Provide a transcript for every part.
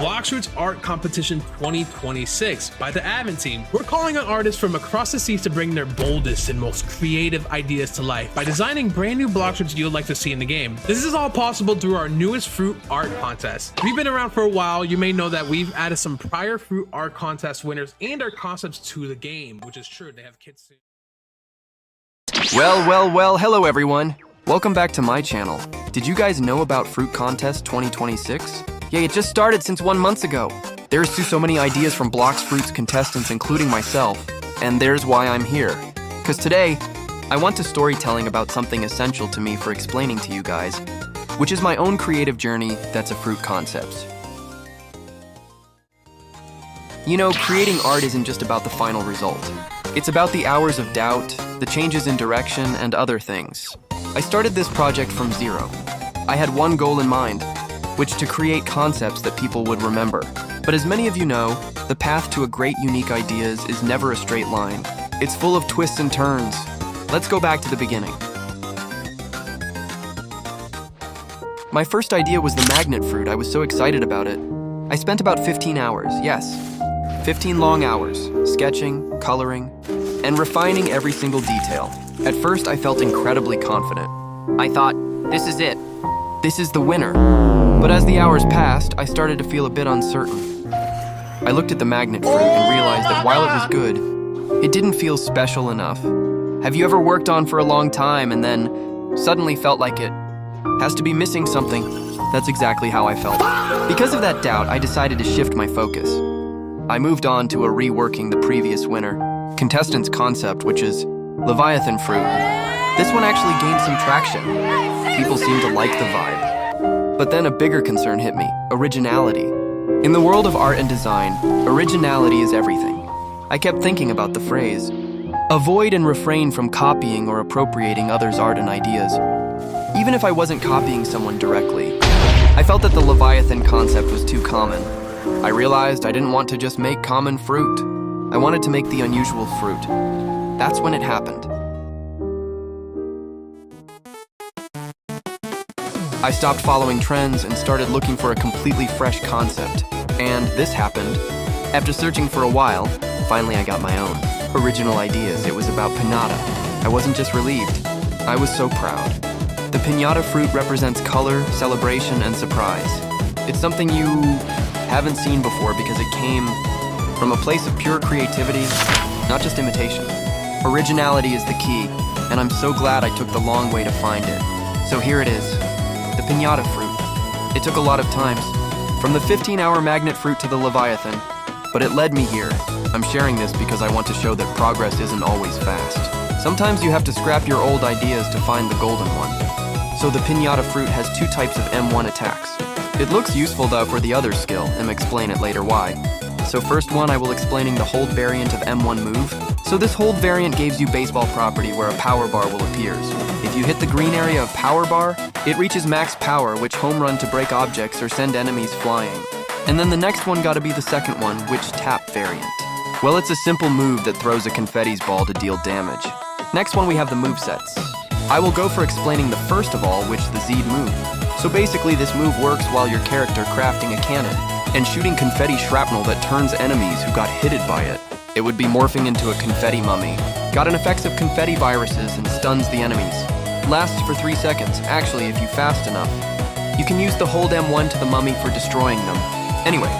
Blox Fruits Art Competition 2026 by the admin team. We're calling on artists from across the seas to bring their boldest and most creative ideas to life by designing brand new Blox Fruits you'd like to see in the game. This is all possible through our newest fruit art contest. We've been around for a while. You may know that we've added some prior fruit art contest winners and our concepts to the game, which is true. They have kits soon. Well, hello everyone. Welcome back to my channel. Did you guys know about Fruit Contest 2026? Yeah, it just started since 1 month ago. There's so many ideas from Blox Fruits contestants, including myself, and there's why I'm here. Cause today, I want to storytelling about something essential to me for explaining to you guys, which is my own creative journey that's a fruit concept. You know, creating art isn't just about the final result. It's about the hours of doubt, the changes in direction, and other things. I started this project from zero. I had one goal in mind, which to create concepts that people would remember. But as many of you know, the path to a great unique ideas is never a straight line. It's full of twists and turns. Let's go back to the beginning. My first idea was the magnet fruit. I was so excited about it. I spent about 15 hours, yes. 15 long hours, sketching, coloring, and refining every single detail. At first, I felt incredibly confident. I thought, this is it. This is the winner. But as the hours passed, I started to feel a bit uncertain. I looked at the magnet fruit and realized that while it was good, it didn't feel special enough. Have you ever worked on for a long time and then suddenly felt like it has to be missing something? That's exactly how I felt. Because of that doubt, I decided to shift my focus. I moved on to a reworking the previous winner, contestant's concept, which is Leviathan fruit. This one actually gained some traction. People seemed to like the vibe. But then a bigger concern hit me, originality. In the world of art and design, originality is everything. I kept thinking about the phrase, avoid and refrain from copying or appropriating others' art and ideas. Even if I wasn't copying someone directly, I felt that the Leviathan concept was too common. I realized I didn't want to just make common fruit. I wanted to make the unusual fruit. That's when it happened. I stopped following trends and started looking for a completely fresh concept. And this happened. After searching for a while, finally I got my own. Original ideas. It was about piñata. I wasn't just relieved. I was so proud. The piñata fruit represents color, celebration, and surprise. It's something you haven't seen before because it came from a place of pure creativity, not just imitation. Originality is the key, and I'm so glad I took the long way to find it. So here it is. The piñata fruit. It took a lot of times, from the 15-hour magnet fruit to the Leviathan, but it led me here. I'm sharing this because I want to show that progress isn't always fast. Sometimes you have to scrap your old ideas to find the golden one. So the piñata fruit has 2 types of M1 attacks. It looks useful though for the other skill, and explain it later why. So first one, I will explaining the hold variant of M1 move. So this hold variant gives you baseball property where a power bar will appears. If you hit the green area of power bar, it reaches max power, which home run to break objects or send enemies flying. And then the next one gotta be the second one, which tap variant. Well, it's a simple move that throws a confetti's ball to deal damage. Next one we have the movesets. I will go for explaining the first of all, which the Z move. So basically this move works while your character crafting a cannon and shooting confetti shrapnel that turns enemies who got hitted by it. It would be morphing into a confetti mummy. Got an effects of confetti viruses and stuns the enemies. Lasts for 3 seconds, actually if you fast enough. You can use the hold M1 to the mummy for destroying them. Anyway,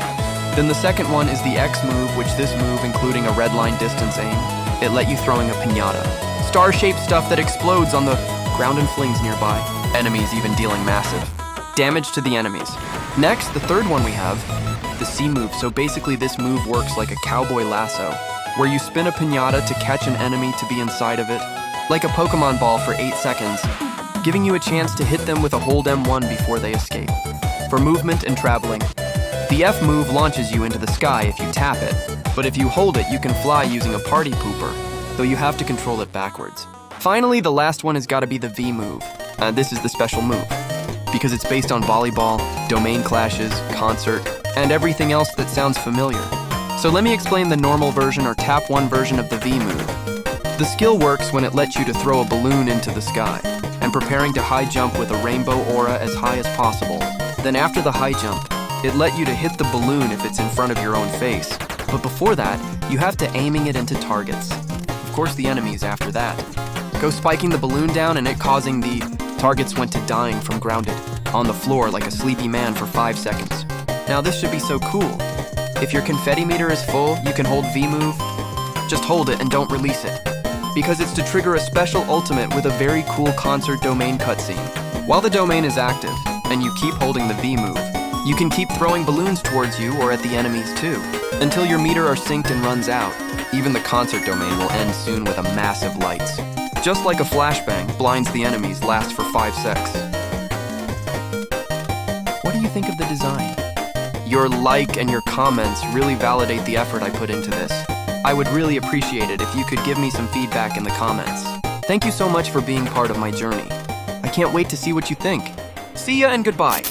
then the second one is the X move, which this move, including a red line distance aim, it let you throwing a piñata. Star-shaped stuff that explodes on the ground and flings nearby. Enemies even dealing massive damage to the enemies. Next, the third one we have, the C move. So basically this move works like a cowboy lasso, where you spin a piñata to catch an enemy to be inside of it, like a Pokemon ball for 8 seconds, giving you a chance to hit them with a hold M1 before they escape. For movement and traveling, the F move launches you into the sky if you tap it, but if you hold it, you can fly using a party pooper, though you have to control it backwards. Finally, the last one has got to be the V move. This is the special move, because it's based on volleyball, domain clashes, concert, and everything else that sounds familiar. So let me explain the normal version or tap 1 version of the V move. The skill works when it lets you to throw a balloon into the sky, and preparing to high jump with a rainbow aura as high as possible. Then after the high jump, It let you to hit the balloon if it's in front of your own face. But before that, you have to aiming it into targets. Of course, the enemies after that. Go spiking the balloon down and it causing the targets went to dying from grounded on the floor like a sleepy man for 5 seconds. Now this should be so cool. If your confetti meter is full, you can hold V move. Just hold it and don't release it, because it's to trigger a special ultimate with a very cool concert domain cutscene. While the domain is active, and you keep holding the V move, you can keep throwing balloons towards you or at the enemies too, until your meter are synced and runs out. Even the concert domain will end soon with a massive lights. Just like a flashbang blinds the enemies lasts for 5 secs. What do you think of the design? Your like and your comments really validate the effort I put into this. I would really appreciate it if you could give me some feedback in the comments. Thank you so much for being part of my journey. I can't wait to see what you think. See ya and goodbye.